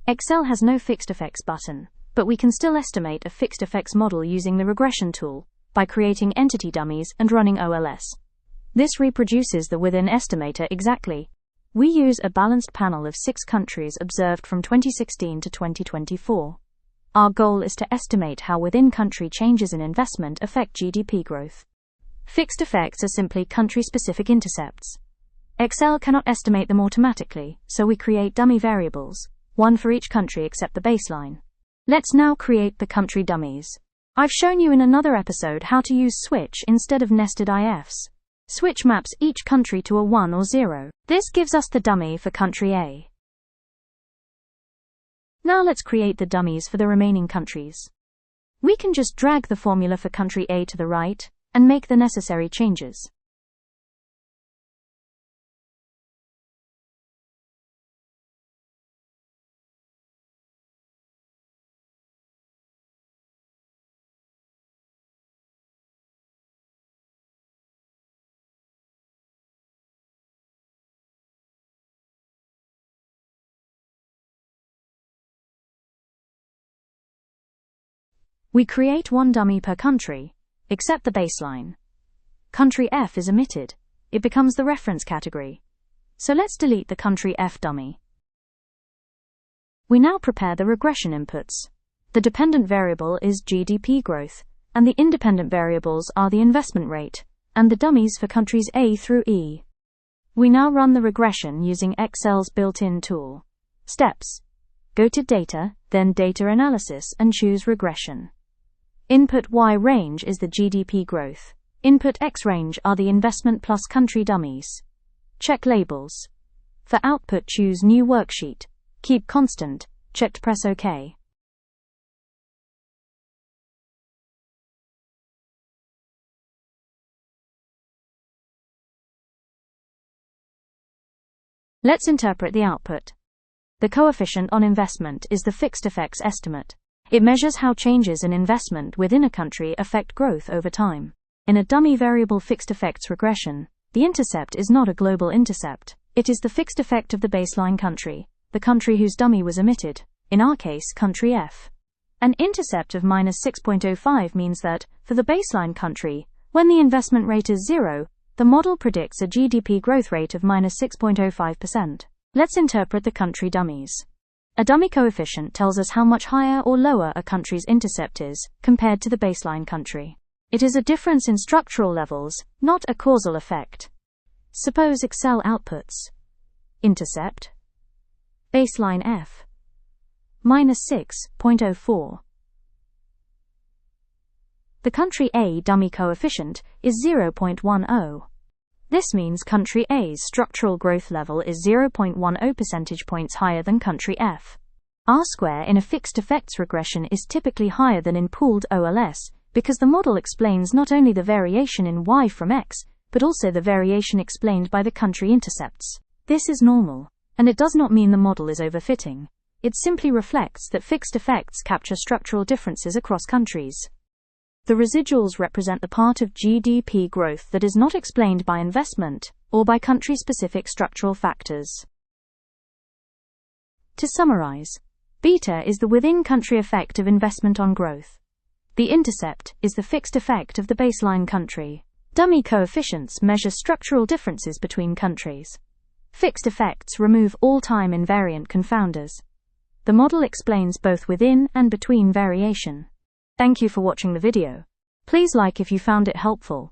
Excel has no fixed effects button, but we can still estimate a fixed effects model using the regression tool by creating entity dummies and running OLS. This reproduces the within estimator exactly. We use a balanced panel of 6 countries observed from 2016 to 2024. Our goal is to estimate how within-country changes in investment affect GDP growth. Fixed effects are simply country-specific intercepts. Excel cannot estimate them automatically, so we create dummy variables, one for each country except the baseline. Let's now create the country dummies. I've shown you in another episode how to use switch instead of nested ifs. Switch maps each country to a 1 or 0. This gives us the dummy for country A. Now let's create the dummies for the remaining countries. We can just drag the formula for country A to the right and make the necessary changes. We create one dummy per country, except the baseline. Country F is omitted. It becomes the reference category. So let's delete the country F dummy. We now prepare the regression inputs. The dependent variable is GDP growth, and the independent variables are the investment rate, and the dummies for countries A through E. We now run the regression using Excel's built-in tool. Steps. Go to Data, then Data Analysis, and choose Regression. Input Y range is the GDP growth. Input X range are the investment plus country dummies. Check labels. For output, choose New Worksheet. Keep constant. Checked, press OK. Let's interpret the output. The coefficient on investment is the fixed effects estimate. It measures how changes in investment within a country affect growth over time. In a dummy variable fixed effects regression, the intercept is not a global intercept. It is the fixed effect of the baseline country, the country whose dummy was omitted, in our case, country F. An intercept of -6.05 means that, for the baseline country, when the investment rate is 0, the model predicts a GDP growth rate of -6.05%. Let's interpret the country dummies. A dummy coefficient tells us how much higher or lower a country's intercept is compared to the baseline country. It is a difference in structural levels, not a causal effect. Suppose Excel outputs intercept baseline F -6.04. The country A dummy coefficient is 0.10. This means country A's structural growth level is 0.10 percentage points higher than country F. R-square in a fixed effects regression is typically higher than in pooled OLS because the model explains not only the variation in Y from X, but also the variation explained by the country intercepts. This is normal, and it does not mean the model is overfitting. It simply reflects that fixed effects capture structural differences across countries. The residuals represent the part of GDP growth that is not explained by investment or by country-specific structural factors. To summarize, beta is the within-country effect of investment on growth. The intercept is the fixed effect of the baseline country. Dummy coefficients measure structural differences between countries. Fixed effects remove all-time invariant confounders. The model explains both within and between variation. Thank you for watching the video. Please like if you found it helpful.